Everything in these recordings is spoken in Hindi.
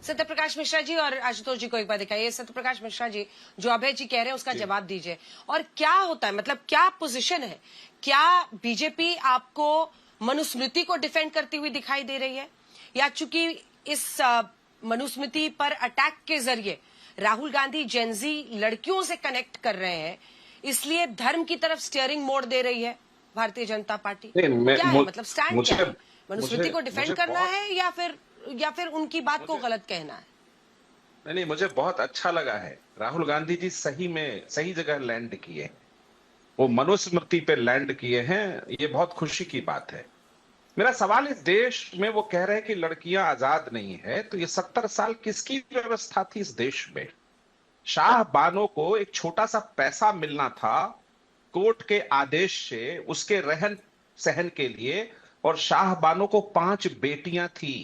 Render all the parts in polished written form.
सत्यप्रकाश मिश्रा जी और आशुतोष जी को एक बार दिखाइए। सत्यप्रकाश मिश्रा जी, जो अभय जी कह रहे हैं उसका जवाब दीजिए। और क्या होता है, मतलब क्या पोजीशन है? क्या बीजेपी आपको मनुस्मृति को डिफेंड करती हुई दिखाई दे रही है, या चूंकि इस मनुस्मृति पर अटैक के जरिए राहुल गांधी जेनजी लड़कियों से कनेक्ट कर रहे हैं, इसलिए धर्म की तरफ स्टीयरिंग मोड़ दे रही है भारतीय जनता पार्टी? क्या है मतलब स्टैंड क्या है? मनुस्मृति को डिफेंड करना है या फिर उनकी बात को गलत कहना है? नहीं, मुझे बहुत अच्छा लगा है। राहुल गांधी जी सही जगह लैंड किए, वो मनुस्मृति पे लैंड किए हैं, ये बहुत खुशी की बात है। मेरा सवाल, इस देश में वो कह रहे हैं कि लड़कियां आजाद नहीं है, तो ये 70 साल किसकी व्यवस्था थी इस देश में? शाह बानो को एक छोटा सा पैसा मिलना था कोर्ट के आदेश से उसके रहन सहन के लिए, और शाह बानो को 5 बेटियां थी।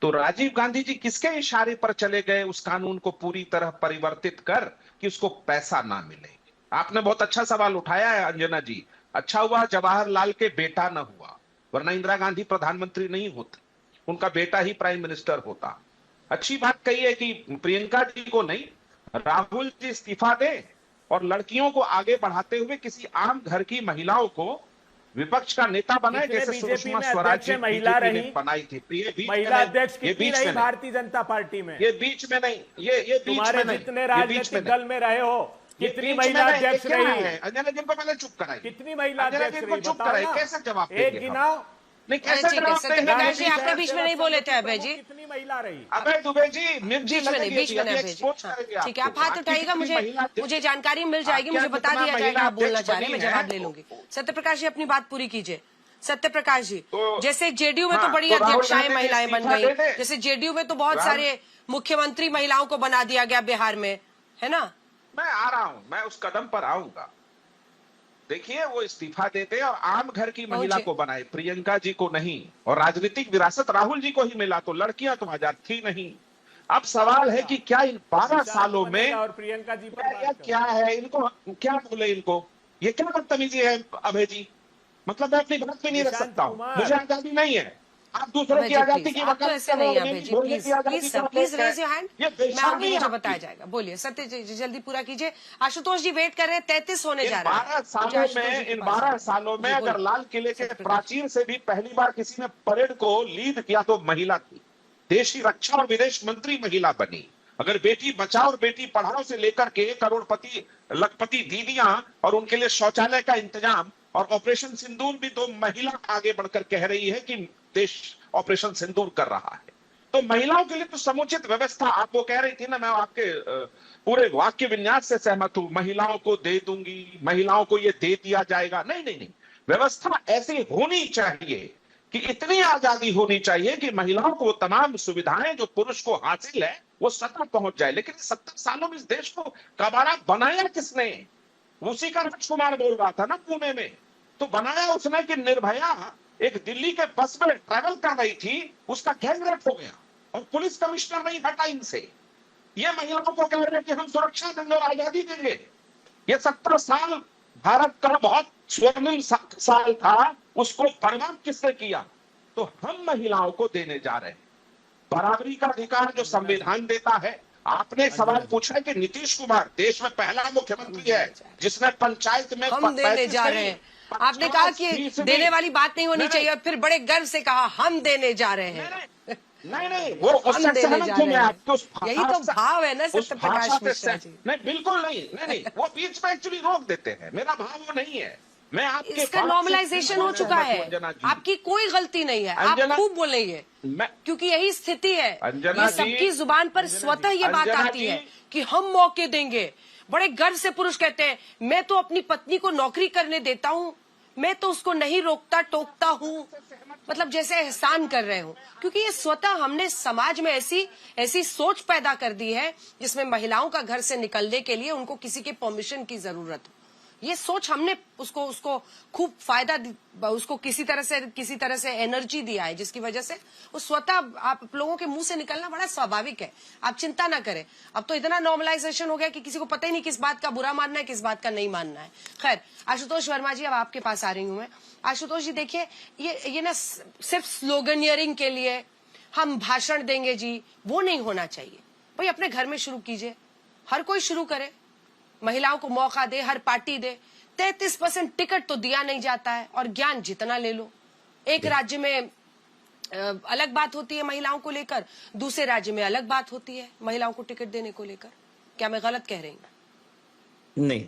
तो राजीव गांधी जी किसके इशारे पर चले गए उस कानून को पूरी तरह परिवर्तित कर कि उसको पैसा ना मिले? आपने बहुत अच्छा सवाल उठाया है अंजना जी। अच्छा हुआ जवाहरलाल के बेटा न हुआ, वरना इंदिरा गांधी प्रधानमंत्री नहीं होती, उनका बेटा ही प्राइम मिनिस्टर होता। अच्छी बात कही है कि प्रियंका जी को नहीं, राहुल जी इस्तीफा दें और लड़कियों को आगे बढ़ाते हुए किसी आम घर की महिलाओं को विपक्ष का नेता बनाए, जैसे सुषमा स्वराज जी महिला रही बनाई थी। महिला अध्यक्ष कितनी रही भारतीय जनता पार्टी में? ये बीच में नहीं, ये तुम्हारे जितने राजनीतिक दल में रहे हो, कितनी महिला अध्यक्ष रही? अंजना जी को पहले चुप कराइए। कितनी महिला अध्यक्ष रही? चुप कराइए, कैसे जवाब एक गिनाओ। नहीं, कैसे जवाब देंगे? आपने बीच में नहीं बोले थे अभय जी। कितनी महिला रही? अभय दुबे जी बीच में नहीं अभय जी। ठीक है, आप हाथ उठाइएगा, मुझे जानकारी मिल जाएगी, मुझे बता दिया जाएगा आप बोलना चाह रहे हैं, मैं जवाब ले लूंगी। सत्यप्रकाश जी अपनी बात पूरी कीजिए। सत्यप्रकाश जी, जैसे जेडीयू में तो बड़ी अध्यक्षाएं महिलाएं बन गई, जैसे जेडीयू में तो बहुत सारे मुख्यमंत्री महिलाओं को बना दिया गया बिहार में, है ना? मैं आ रहा हूं, मैं उस कदम पर आऊंगा। देखिए, वो इस्तीफा देते और आम घर की महिला को बनाए, प्रियंका जी को नहीं। और राजनीतिक विरासत राहुल जी को ही मिला, तो लड़कियां तो आजाद थी नहीं। अब सवाल है कि क्या इन 12 सालों में और प्रियंका जी क्या है, इनको क्या बोले, इनको ये क्या बदतमीजी है अभय जी? मतलब मैं अपनी बात पे नहीं रख सकता हूँ, मुझे आजादी नहीं है, आप दूसरों की आजादी की वकालत ऐसे नहीं है अभय जी। प्लीज रेज योर हैंड, मैं आऊंगी, मुझे बताया जाएगा। बोलिए सत्य जी, जल्दी पूरा कीजिए। आशुतोष जी वेट कर रहे हैं, 33 होने जा रहा है। इन 12 सालों में अगर लाल किले के प्राचीर से भी पहली बार किसी ने परेड को लीड किया तो महिला थी। देश की रक्षा और विदेश मंत्री महिला बनी। अगर बेटी बचाओ और बेटी पढ़ाओ से लेकर के करोड़पति लखपति दीदियां और उनके लिए शौचालय का इंतजाम और ऑपरेशन सिंदूर भी, तो महिला आगे बढ़कर कह रही है कि देश ऑपरेशन सिंदूर कर रहा है। तो महिलाओं के लिए तो समुचित व्यवस्था, आप वो कह रही थी ना, मैं आपके पूरे वाक्य विन्यास से सहमत हूं, महिलाओं को दे दूंगी, महिलाओं को ये दे दिया जाएगा। नहीं नहीं नहीं, व्यवस्था ऐसी होनी चाहिए कि इतनी आजादी होनी चाहिए कि महिलाओं को तमाम सुविधाएं जो पुरुष को हासिल है वो सतत पहुंच जाए। लेकिन 70 सालों में इस देश को कबाड़ा बनाया किसने? उसी का राजकुमार बोल रहा था ना पुणे में, तो बनाया उसने कि निर्भया एक दिल्ली के बस में ट्रैवल कर रही थी, उसका गैंग रेप हो गया और पुलिस कमिश्नर नहीं हटा इनसे। ये महिलाओं को कह रहे हैं कि हम सुरक्षा देंगे और आजादी देंगे। ये 70 साल भारत का बहुत स्वर्णिम साल था, उसको बर्बाद किसने किया? तो हम महिलाओं को देने जा रहे हैं बराबरी का अधिकार जो संविधान देता है। आपने सवाल पूछा है कि नीतीश कुमार देश में पहला मुख्यमंत्री है जिसने पंचायत में हम देने जा रहे हैं। आपने कहा कि देने वाली बात नहीं होनी चाहिए और फिर बड़े गर्व से कहा हम देने जा रहे हैं। नहीं, वो उससे सहमत हूं मैं आपके उस यही तो भाव है ना सत्यप्रकाश मिश्रा जी। नहीं, बिल्कुल नहीं, वो बीच में एक्चुअली रोक देते हैं। मेरा भाव वो नहीं है। मैं आपके इसका नॉर्मलाइजेशन हो चुका है, आपकी कोई गलती नहीं है, आप खूब बोलेंगे क्योंकि यही स्थिति है। ये सबकी जुबान पर स्वतः ये बात आती है कि हम मौके देंगे। बड़े गर्व से पुरुष कहते हैं मैं तो अपनी पत्नी को नौकरी करने देता हूँ, मैं तो उसको नहीं रोकता टोकता हूँ, मतलब जैसे एहसान कर रहे हो। क्योंकि ये स्वतः हमने समाज में ऐसी सोच पैदा कर दी है जिसमें महिलाओं का घर से निकलने के लिए उनको किसी के परमिशन की जरूरत हो। ये सोच हमने उसको खूब फायदा, उसको किसी तरह से एनर्जी दिया है, जिसकी वजह से वो स्वतः आप लोगों के मुंह से निकलना बड़ा स्वाभाविक है। आप चिंता ना करें, अब तो इतना नॉर्मलाइजेशन हो गया कि किसी को पता ही नहीं किस बात का बुरा मानना है, किस बात का नहीं मानना है। खैर, आशुतोष वर्मा जी, अब आपके पास आ रही हूं मैं। आशुतोष जी देखिए, ये ना सिर्फ स्लोगनियरिंग के लिए, हम भाषण देंगे जी, वो नहीं होना चाहिए। भाई अपने घर में शुरू कीजिए, हर कोई शुरू करे, महिलाओं को मौका दे, हर पार्टी दे। 33% टिकट तो दिया नहीं जाता है और ज्ञान जितना ले लो। एक राज्य में अलग बात होती है महिलाओं को लेकर, दूसरे राज्य में अलग बात होती है महिलाओं को टिकट देने को लेकर। क्या मैं गलत कह रही हूँ? नहीं,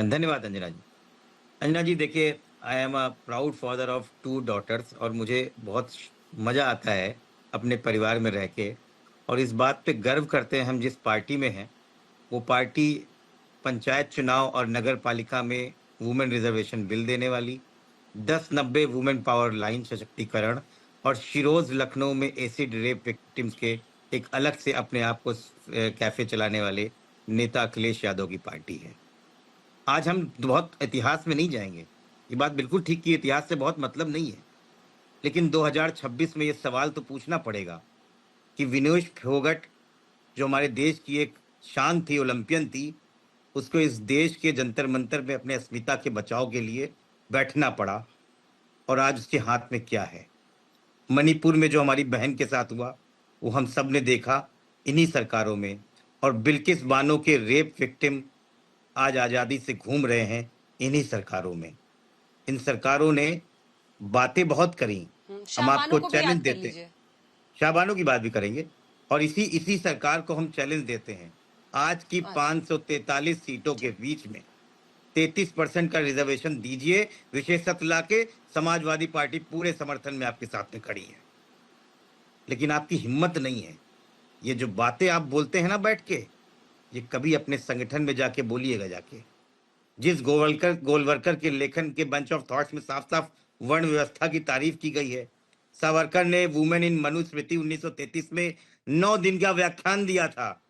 धन्यवाद अंजना जी। अंजना जी देखिए, I am a proud father of 2 daughters और मुझे बहुत मज़ा आता है अपने परिवार में रह के, और इस बात पे गर्व करते हैं हम जिस पार्टी में हैं वो पार्टी पंचायत चुनाव और नगर पालिका में वुमेन रिजर्वेशन बिल देने वाली, 1090 वुमेन पावर लाइन सशक्तिकरण और शिरोज लखनऊ में एसिड रेप विक्टिम्स के एक अलग से अपने आप को कैफे चलाने वाले नेता अखिलेश यादव की पार्टी है। आज हम बहुत इतिहास में नहीं जाएंगे, ये बात बिल्कुल ठीक की इतिहास से बहुत मतलब नहीं है, लेकिन 2026 में ये सवाल तो पूछना पड़ेगा कि विनेश फोगट जो हमारे देश की एक शान थी, ओलंपियन थी, उसको इस देश के जंतर मंतर में अपने अस्मिता के बचाव के लिए बैठना पड़ा, और आज उसके हाथ में क्या है। मणिपुर में जो हमारी बहन के साथ हुआ वो हम सब ने देखा इन्हीं सरकारों में, और बिल्किस बानो के रेप विक्टिम आज आज़ादी से घूम रहे हैं इन्हीं सरकारों में। इन सरकारों ने बातें बहुत करी, हम आपको चैलेंज देते हैं, शाहबानो की बात भी करेंगे, और इसी सरकार को हम चैलेंज देते हैं। आज की 543 सीटों के बीच में 33% का रिजर्वेशन दीजिए, विशेष सत्र लाके, समाजवादी पार्टी पूरे समर्थन में आपके साथ में खड़ी है। लेकिन आपकी हिम्मत नहीं है, ये जो बातें आप बोलते हैं ना बैठ के, ये कभी अपने संगठन में जाके बोलिएगा जाके। जिस गोलवलकर के लेखन के बंच ऑफ थॉट्स में साफ साफ वर्ण व्यवस्था की तारीफ की गई है। सावरकर ने वुमेन इन मनुस्मृति 1933 में 9 दिन का व्याख्यान दिया था,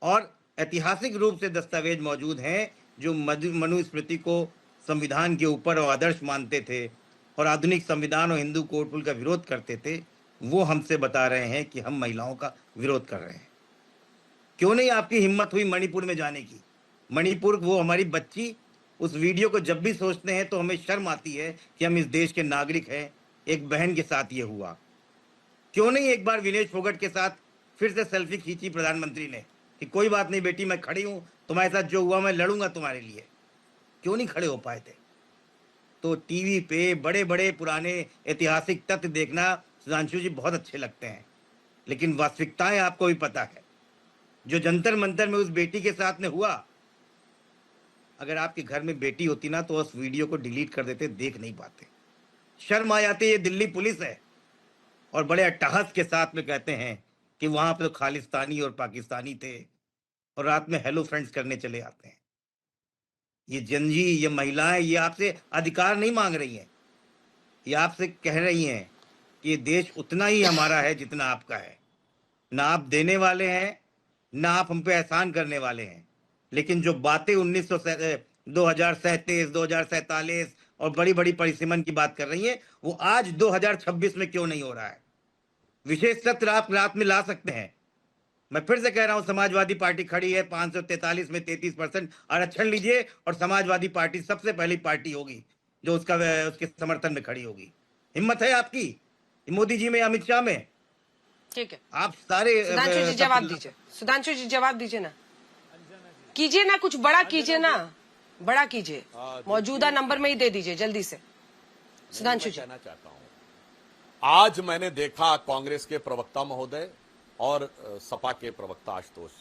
और ऐतिहासिक रूप से दस्तावेज मौजूद हैं जो मनुस्मृति को संविधान के ऊपर और आदर्श मानते थे और आधुनिक संविधान और हिंदू कोड का विरोध करते थे। वो हमसे बता रहे हैं कि हम महिलाओं का विरोध कर रहे हैं। क्यों नहीं आपकी हिम्मत हुई मणिपुर में जाने की? मणिपुर, वो हमारी बच्ची, उस वीडियो को जब भी सोचते हैं तो हमें शर्म आती है कि हम इस देश के नागरिक हैं। एक बहन के साथ ये हुआ। क्यों नहीं एक बार विनेश फोगट के साथ फिर से सेल्फी खींची प्रधानमंत्री ने कि कोई बात नहीं बेटी, मैं खड़ी हूं, तुम्हारे साथ जो हुआ मैं लड़ूंगा तुम्हारे लिए? क्यों नहीं खड़े हो पाए थे? तो टीवी पे बड़े बड़े पुराने ऐतिहासिक तथ्य देखना सुधांशु जी बहुत अच्छे लगते हैं, लेकिन वास्तविकताएं आपको भी पता है। जो जंतर मंतर में उस बेटी के साथ में हुआ, अगर आपके घर में बेटी होती ना तो उस वीडियो को डिलीट कर देते, देख नहीं पाते। शर्म आ जाती। ये दिल्ली पुलिस है और बड़े अट्टहास के साथ में कहते हैं कि वहां पे तो खालिस्तानी और पाकिस्तानी थे, और रात में हेलो फ्रेंड्स करने चले आते हैं। ये जनजी, ये महिलाएं, ये आपसे अधिकार नहीं मांग रही हैं, ये आपसे कह रही हैं कि ये देश उतना ही हमारा है जितना आपका है। ना आप देने वाले हैं, ना आप हम पे एहसान करने वाले हैं। लेकिन जो बातें 2037, 2047 और बड़ी बड़ी परिसीमन की बात कर रही हैं, वो आज 2026 में क्यों नहीं हो रहा है? विशेष सत्र आप रात में ला सकते हैं। मैं फिर से कह रहा हूं, समाजवादी पार्टी खड़ी है 543 में 33% आरक्षण लीजिए, और समाजवादी पार्टी सबसे पहली पार्टी होगी जो उसके समर्थन में खड़ी होगी। हिम्मत है आपकी मोदी जी में, अमित शाह में? ठीक है, आप सारे सुधांशु जी जवाब दीजिए। सुधांशु जी जवाब दीजिए ना, कीजिए ना, कुछ बड़ा कीजिए ना, बड़ा कीजिए, मौजूदा नंबर में ही दे दीजिए जल्दी से। सुधांशु जी, कहना चाहता हूं, आज मैंने देखा कांग्रेस के प्रवक्ता महोदय और सपा के प्रवक्ता आशुतोष,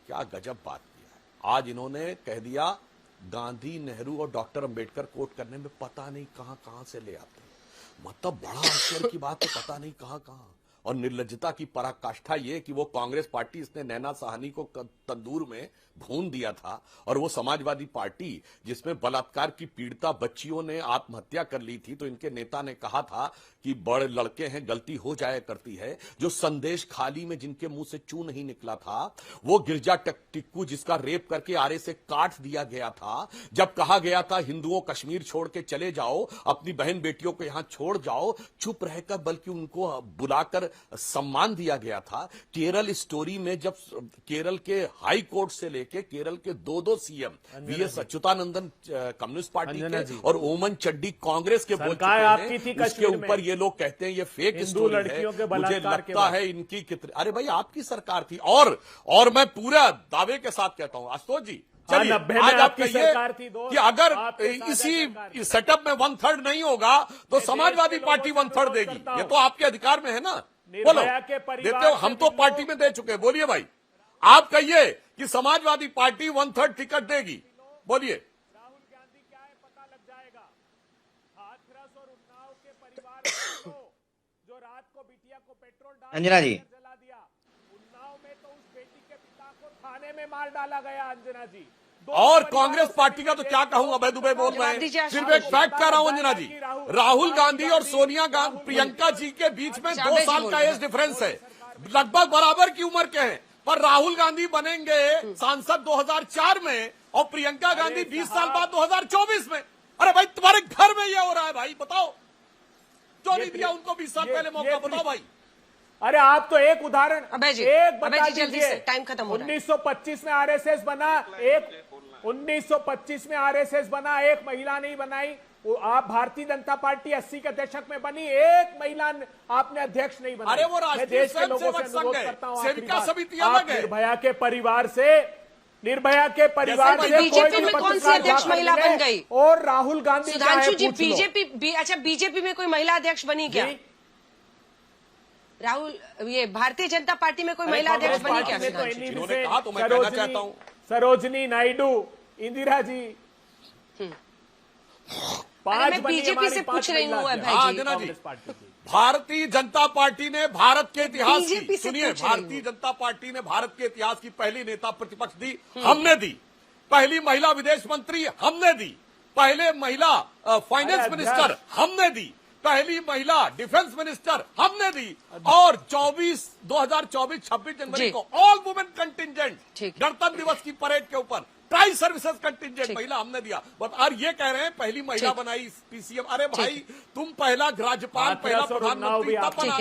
क्या गजब बात किया है। आज इन्होंने कह दिया गांधी, नेहरू और डॉक्टर अंबेडकर कोट करने में पता नहीं कहां से ले आते। मतलब बड़ा आश्चर्य की बात है, पता नहीं कहां। और निर्लज्जता की पराकाष्ठा ये कि वो कांग्रेस पार्टी, इसने नैना साहनी को तंदूर में भून दिया था, और वो समाजवादी पार्टी जिसमें बलात्कार की पीड़िता बच्चियों ने आत्महत्या कर ली थी, तो इनके नेता ने कहा था कि बड़े लड़के हैं, गलती हो जाया करती है। जो संदेश खाली में जिनके मुंह से चू नहीं निकला था, वो गिरजा टिक्कू जिसका रेप करके आरे से काट दिया गया था, जब कहा गया था हिंदुओं कश्मीर छोड़ के चले जाओ, अपनी बहन बेटियों को यहां छोड़ जाओ, चुप रहकर बल्कि उनको बुलाकर सम्मान दिया गया था। केरल स्टोरी में जब केरल के हाई कोर्ट से लेके केरल के दो CM VS Achuthanandan communist party के और ओमन चड्डी कांग्रेस के बोल चुके हैं, उसके ऊपर ये लोग कहते हैं ये फेक स्टोरी है। मुझे लगता है इनकी कितनी, अरे भाई आपकी सरकार थी। और मैं पूरा दावे के साथ कहता हूं आशुतोष जी, चलिए आज आप कहिए कि अगर इसी सेटअप में 1/3 नहीं होगा तो समाजवादी पार्टी 1/3 देगी। ये तो आपके अधिकार में है ना, बोलो देते हो, हम तो पार्टी में दे चुके हैं। बोलिए भाई, आप कहिए कि समाजवादी पार्टी 1/3 टिकट देगी, बोलिए। राहुल गांधी क्या है पता लग जाएगा। हाथरस और उन्नाव के परिवार को जो रात को बिटिया को पेट्रोल डाल अंजना जी जला दिया, उन्नाव में तो उस बेटी के पिता को थाने में मार डाला गया। अंजना जी, और कांग्रेस पार्टी का तो क्या कहूं, अभय दुबे बोल रहे हैं। सिर्फ एक फैक्ट कह रहा हूं अंजना जी, राहुल गांधी और सोनिया गांधी प्रियंका जी के बीच में 2 साल का एज डिफरेंस है, लगभग बराबर की उम्र के हैं। पर राहुल गांधी बनेंगे सांसद 2004 में और प्रियंका गांधी 20 साल बाद 2024 में। अरे भाई तुम्हारे घर में ये हो रहा है भाई, बताओ क्यों नहीं दिया उनको 20 साल पहले मौका, बताओ भाई। अरे आप तो एक उदाहरण एक बता दीजिए, टाइम खत्म हो रहा है। 1925 में आरएसएस बना, 1925 में आरएसएस बना, एक महिला नहीं बनाई। आप भारतीय जनता पार्टी 80 के दशक में बनी, एक महिला आपने अध्यक्ष नहीं बनाई। अरे वो राष्ट्रीय देश के लोगों से अनुरोध करता हूं, निर्भया के परिवार से बीजेपी में कौन सी अध्यक्ष महिला बन गई? और राहुल गांधी सुधांशु जी, बीजेपी में कोई महिला अध्यक्ष बनी क्या? राहुल, ये भारतीय जनता पार्टी में कोई महिला अध्यक्ष बनी क्या? इन्होंने कहा तो मैं कहना चाहता हूं, सरोजनी नायडू, इंदिरा जी, 5 बीजेपी से पूछ रही हूँ भाई जी। भारतीय जनता पार्टी ने भारत के इतिहास की, सुनिए, भारतीय जनता पार्टी ने भारत के इतिहास की पहली नेता प्रतिपक्ष दी, हमने दी। पहली महिला विदेश मंत्री हमने दी। पहले महिला फाइनेंस मिनिस्टर हमने दी। पहली महिला डिफेंस मिनिस्टर हमने दी। और 2024-26 जनवरी को ऑल वुमेन कंटिंजेंट गणतंत्र दिवस की परेड के ऊपर ट्राई सर्विसेज कंटिंजेंट महिला हमने दिया। और ये कह रहे हैं पहली महिला बनाई पीसीएम। अरे भाई तुम पहला राज्यपाल, पहला प्रधानमंत्री तब बना